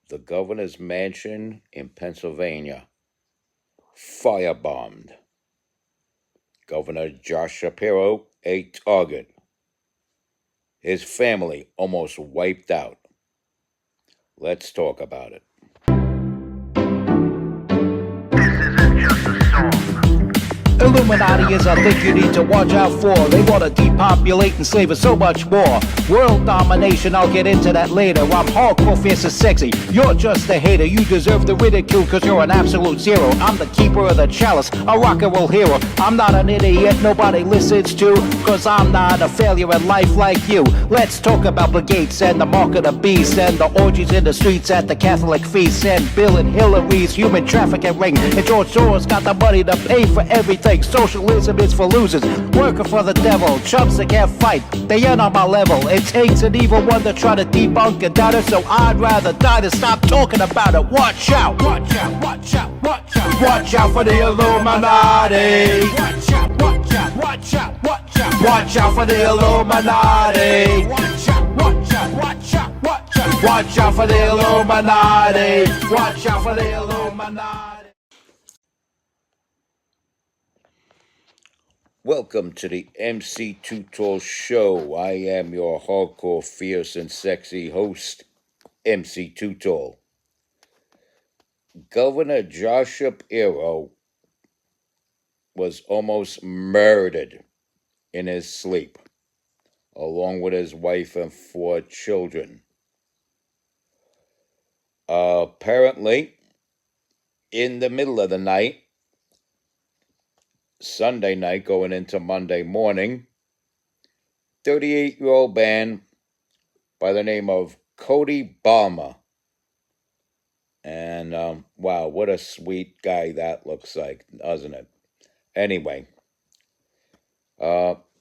the governor's mansion in Pennsylvania firebombed. Governor Josh Shapiro a target. His family almost wiped out. Let's talk about it. Illuminati is a thing you need to watch out for. They want to depopulate and slave us so much more. World domination, I'll get into that later. I'm hardcore, fierce and sexy. You're just a hater. You deserve the ridicule because you're an absolute zero. I'm the keeper of the chalice, a rock and roll hero. I'm not an idiot nobody listens to, because I'm not a failure in life like you. Let's talk about the gates and the mark of the beast and the orgies in the streets at the Catholic feasts and Bill and Hillary's human trafficking ring. And George Soros got the money to pay for everything. Socialism is for losers, working for the devil. Chumps that can't fight, they ain't on my level. It takes an evil one to try to debunk and doubt it, so I'd rather die than stop talking about it. Watch out, watch out, watch out, watch out. Watch out for the Illuminati. Watch out, watch out, watch out, watch out. Watch out for the Illuminati. Watch out, watch out, watch out, watch out. Watch out for the Illuminati. Watch out for the Illuminati. Welcome to the MC Too Tall Show. I am your hardcore, fierce, and sexy host, MC Too Tall. Governor Josh Shapiro was almost murdered in his sleep, along with his wife and 4 children. Apparently, in the middle of the night, Sunday night going into Monday morning, 38-year-old man by the name of Cody Balmer. And wow, what a sweet guy that looks like, doesn't it? Anyway,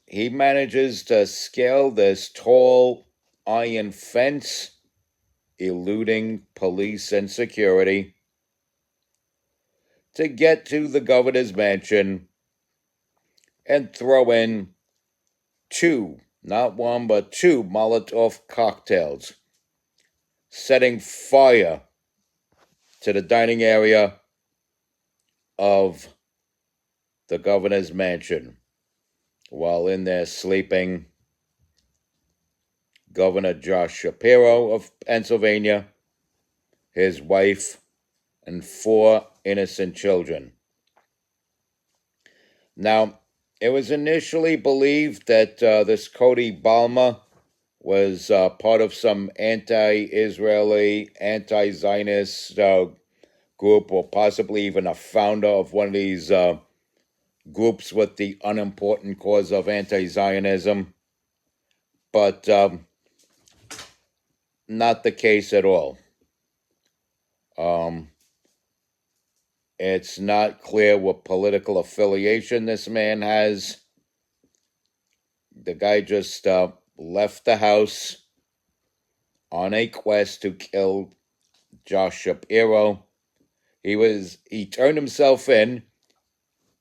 he manages to scale this tall iron fence, eluding police and security, to get to the governor's mansion and throw in 2, not 1, but 2 Molotov cocktails, setting fire to the dining area of the governor's mansion. While in there sleeping, Governor Josh Shapiro of Pennsylvania, his wife, and 4 innocent children. Now, it was initially believed that this Cody Balmer was part of some anti-Israeli, anti-Zionist group, or possibly even a founder of one of these groups with the unimportant cause of anti-Zionism. But not the case at all. It's not clear what political affiliation this man has. The guy just left the house on a quest to kill Josh Shapiro. He turned himself in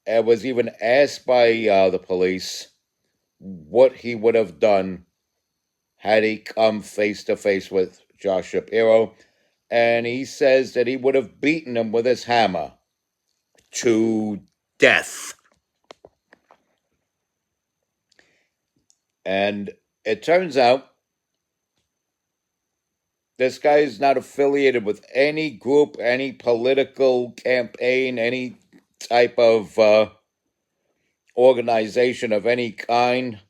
and was even asked by the police what he would have done had he come face to face with Josh Shapiro. And he says that he would have beaten him with his hammer to death. And it turns out this guy is not affiliated with any group, any political campaign, any type of organization of any kind.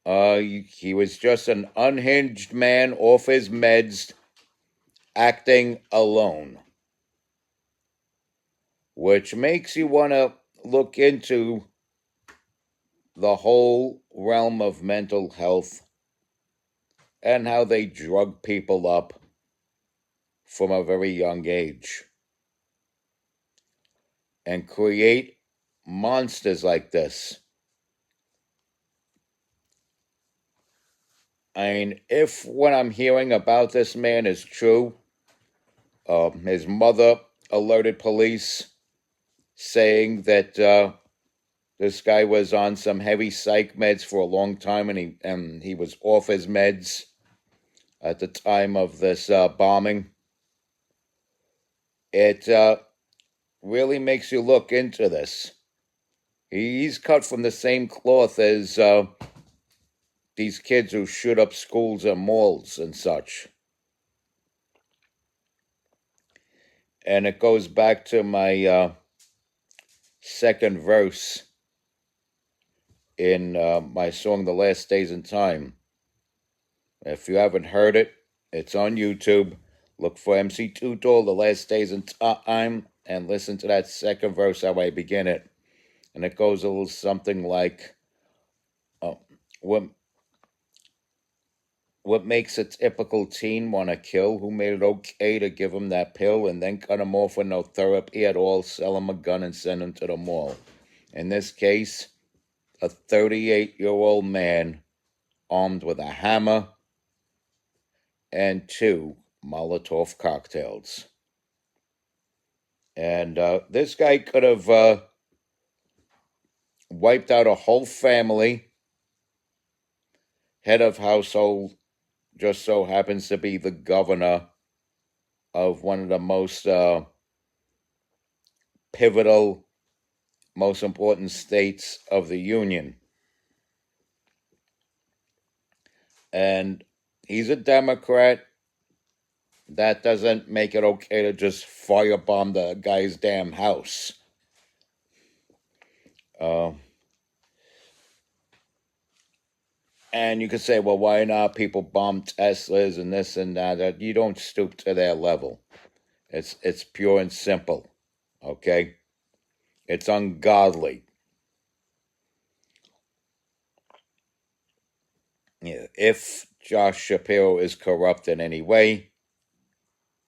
He was just an unhinged man off his meds, acting alone. Which makes you want to look into the whole realm of mental health and how they drug people up from a very young age and create monsters like this. I mean, if what I'm hearing about this man is true, his mother alerted police saying that this guy was on some heavy psych meds for a long time, and he was off his meds. at the time of this bombing. It really makes you look into this. He's cut from the same cloth as these kids who shoot up schools and malls and such. And it goes back to my second verse in my song The Last Days in Time. If you haven't heard it, it's on YouTube. Look for MC Tutol, The Last Days in Time, and listen to that second verse how I begin it. And it goes a little something like, what makes a typical teen want to kill? Who made it okay to give him that pill and then cut him off with no therapy at all, sell him a gun and send him to the mall? In this case, a 38-year-old man armed with a hammer and 2 Molotov cocktails. And this guy could have wiped out a whole family. Head of household just so happens to be the governor of one of the most pivotal, most important states of the Union. And he's a Democrat. That doesn't make it okay to just firebomb the guy's damn house. And you could say, well, why not people bomb Teslas and this and that? You don't stoop to their level. It's pure and simple, okay? It's ungodly. Yeah, if Josh Shapiro is corrupt in any way,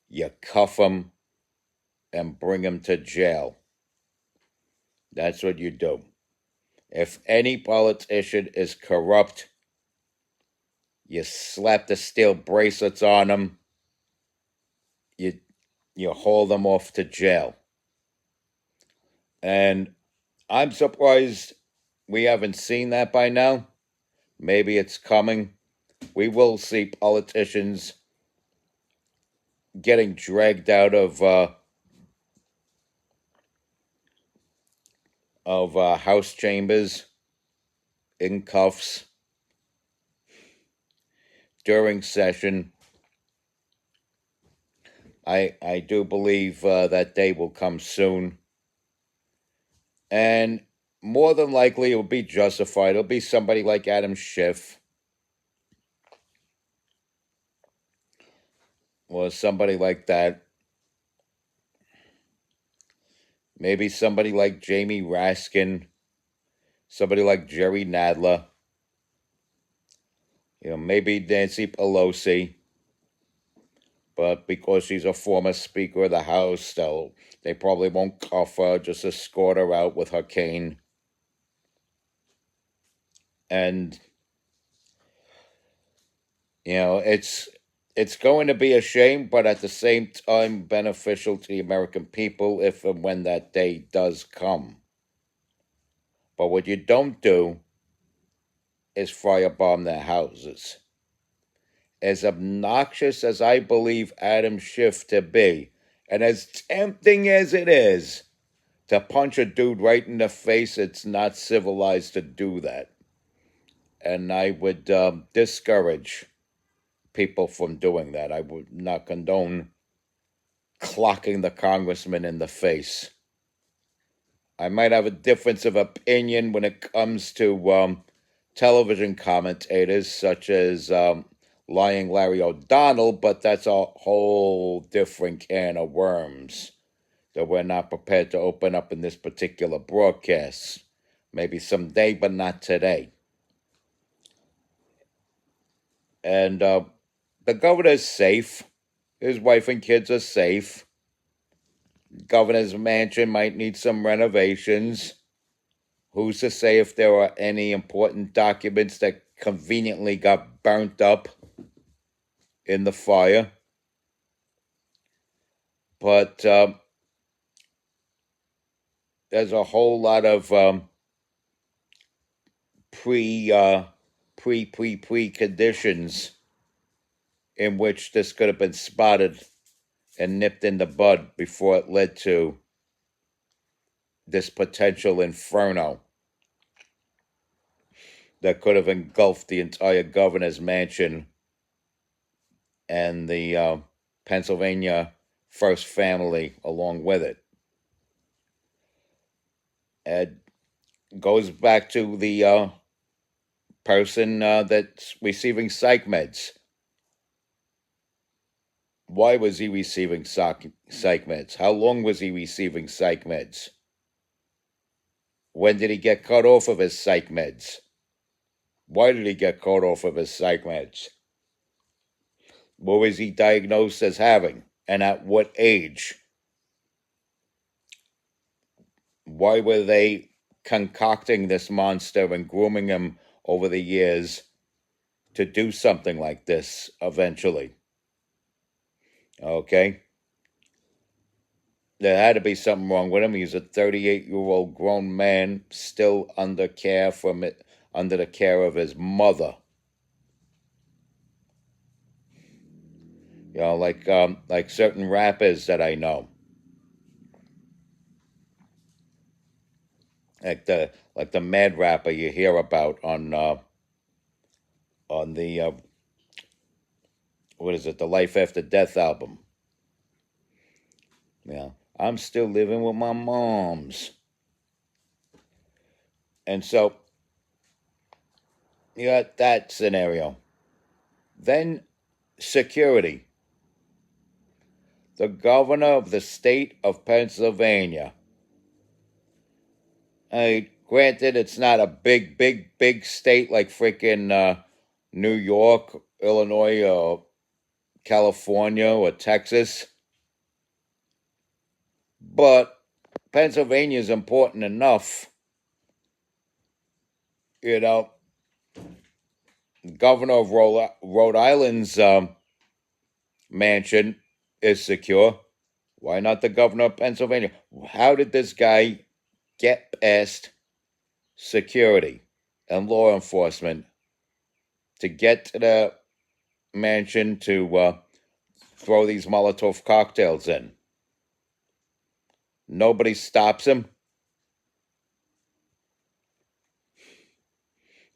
you cuff him and bring him to jail. That's what you do. If any politician is corrupt, you slap the steel bracelets on them. You haul them off to jail. And I'm surprised we haven't seen that by now. Maybe it's coming. We will see politicians getting dragged out of House chambers in cuffs during session. I do believe that day will come soon. And more than likely it will be justified. It'll be somebody like Adam Schiff or somebody like that. Maybe somebody like Jamie Raskin, somebody like Jerry Nadler, maybe Nancy Pelosi. But because she's a former Speaker of the House, they probably won't cuff her, just escort her out with her cane. And, it's going to be a shame, but at the same time beneficial to the American people if and when that day does come. But what you don't do is firebomb their houses. As obnoxious as I believe Adam Schiff to be, and as tempting as it is to punch a dude right in the face, it's not civilized to do that. And I would discourage people from doing that. I would not condone clocking the congressman in the face. I might have a difference of opinion when it comes to television commentators such as Lying Larry O'Donnell, but that's a whole different can of worms that we're not prepared to open up in this particular broadcast. Maybe someday, but not today. And the governor is safe. His wife and kids are safe. Governor's mansion might need some renovations. Who's to say if there are any important documents that conveniently got burnt up in the fire? But there's a whole lot of pre conditions in which this could have been spotted and nipped in the bud before it led to this potential inferno that could have engulfed the entire governor's mansion and the Pennsylvania first family along with it. It goes back to the person that's receiving psych meds. Why was he receiving psych meds? How long was he receiving psych meds? When did he get cut off of his psych meds? Why did he get cut off of his psych meds? What was he diagnosed as having? And at what age? Why were they concocting this monster and grooming him over the years to do something like this eventually? Okay? There had to be something wrong with him. He's a 38-year-old grown man still under the care of his mother. You know, like certain rappers that I know. Like the mad rapper you hear about on the what is it, the Life After Death album. Yeah. I'm still living with my moms. And so you got that scenario. Then security. The governor of the state of Pennsylvania. Granted, it's not a big state like freaking New York, Illinois, or California, or Texas. But Pennsylvania is important enough. You know, governor of Rhode Island's mansion is secure. Why not the governor of Pennsylvania? How did this guy get past security and law enforcement to get to the mansion to throw these Molotov cocktails in? Nobody stops him.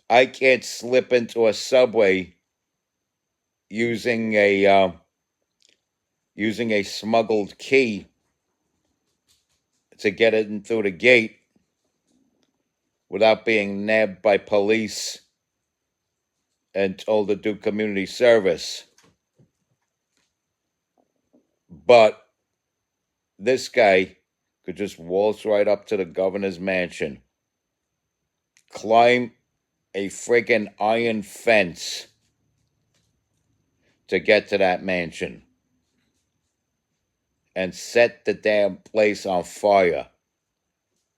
I can't slip into a subway using a smuggled key to get it in through the gate without being nabbed by police and told to do community service. But this guy could just waltz right up to the governor's mansion, climb a friggin' iron fence to get to that mansion, and set the damn place on fire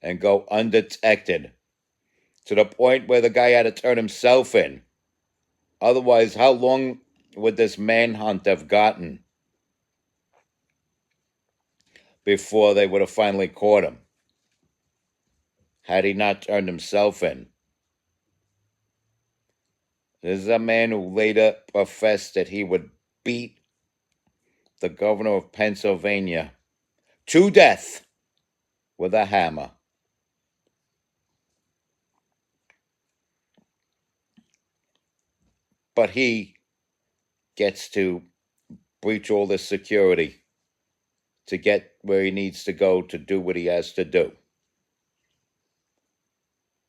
and go undetected to the point where the guy had to turn himself in. Otherwise, how long would this manhunt have gotten before they would have finally caught him, had he not turned himself in? This is a man who later professed that he would beat the governor of Pennsylvania to death with a hammer. But he gets to breach all this security to get where he needs to go to do what he has to do.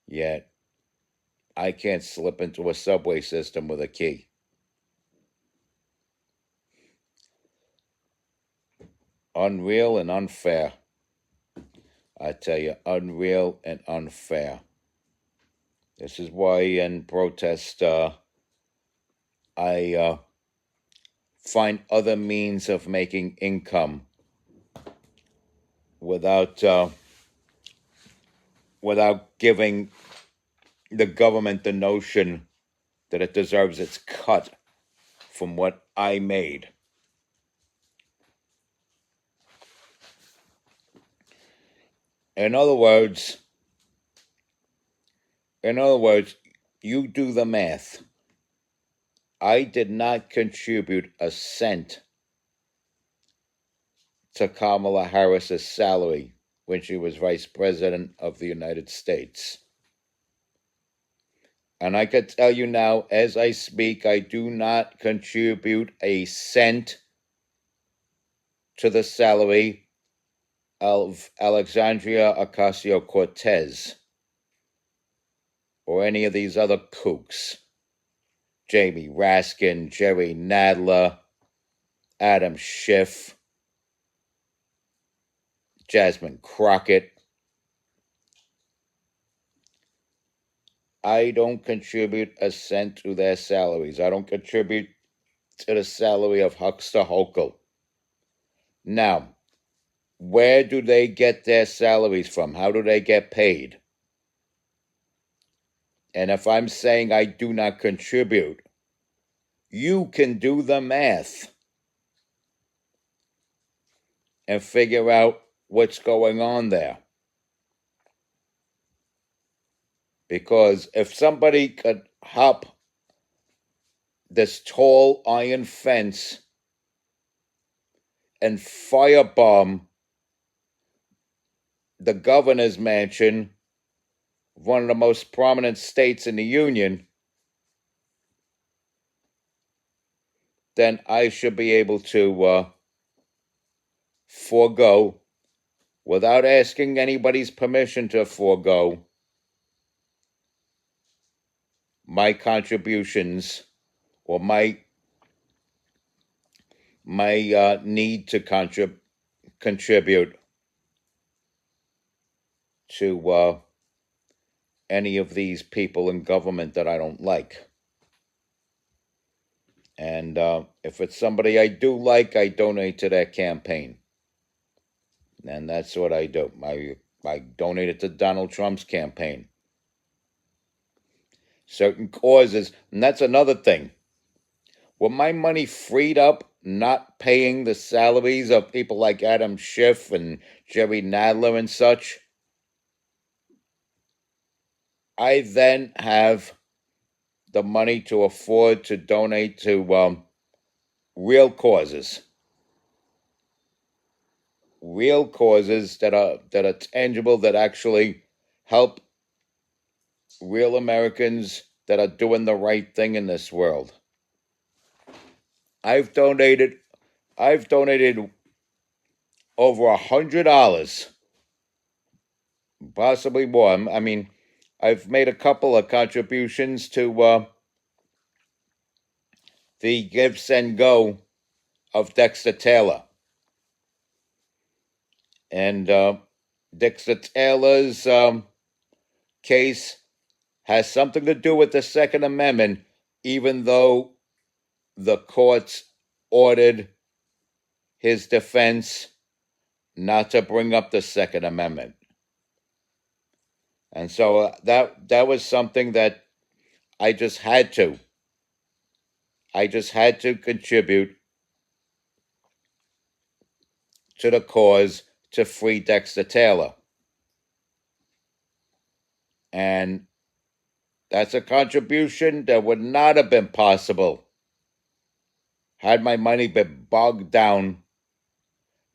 Yet, I can't slip into a subway system with a key. Unreal and unfair. I tell you, unreal and unfair. This is why in protest, I find other means of making income without giving the government the notion that it deserves its cut from what I made. In other words, you do the math. I did not contribute a cent to Kamala Harris's salary when she was Vice President of the United States. And I could tell you now, as I speak, I do not contribute a cent to the salary of Alexandria Ocasio-Cortez or any of these other kooks. Jamie Raskin, Jerry Nadler, Adam Schiff, Jasmine Crockett. I don't contribute a cent to their salaries. I don't contribute to the salary of Huckster Hochul. Now, where do they get their salaries from? How do they get paid? And if I'm saying I do not contribute, you can do the math and figure out what's going on there. Because if somebody could hop this tall iron fence and firebomb the governor's mansion, one of the most prominent states in the union, then I should be able to forego, without asking anybody's permission to forego, my contributions or my need to contribute to any of these people in government that I don't like. And if it's somebody I do like, I donate to their campaign. And that's what I do. I donated to Donald Trump's campaign. Certain causes, and that's another thing. With my money freed up not paying the salaries of people like Adam Schiff and Jerry Nadler and such, I then have the money to afford to donate to real causes. Real causes that are tangible, that actually help real Americans that are doing the right thing in this world. I've donated over $100, possibly more. I mean, I've made a couple of contributions to the Give, Send, Go of Dexter Taylor. And Dexter Taylor's case has something to do with the Second Amendment, even though the courts ordered his defense not to bring up the Second Amendment. And so that was something that I just had to. I just had to contribute to the cause to free Dexter Taylor. And that's a contribution that would not have been possible had my money been bogged down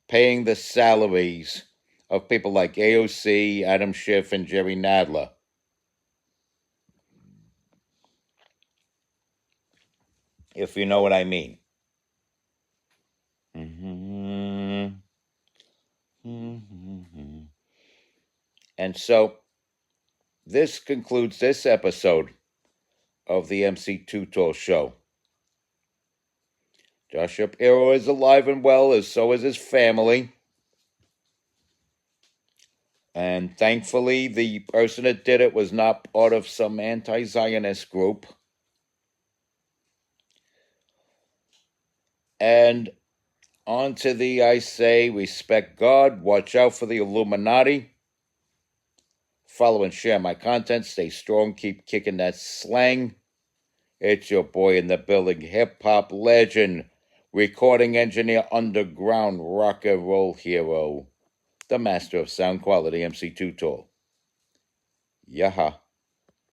paying the salaries of people like AOC, Adam Schiff, and Jerry Nadler. If you know what I mean. And so this concludes this episode of the MC Tutol Show. Josh Shapiro is alive and well, as so is his family. And thankfully, the person that did it was not part of some anti-Zionist group. And on to the, I say, respect God, watch out for the Illuminati. Follow and share my content. Stay strong, keep kicking that slang. It's your boy in the building, hip-hop legend, recording engineer, underground rock and roll hero, the master of sound quality, MC Tutol. Yaha.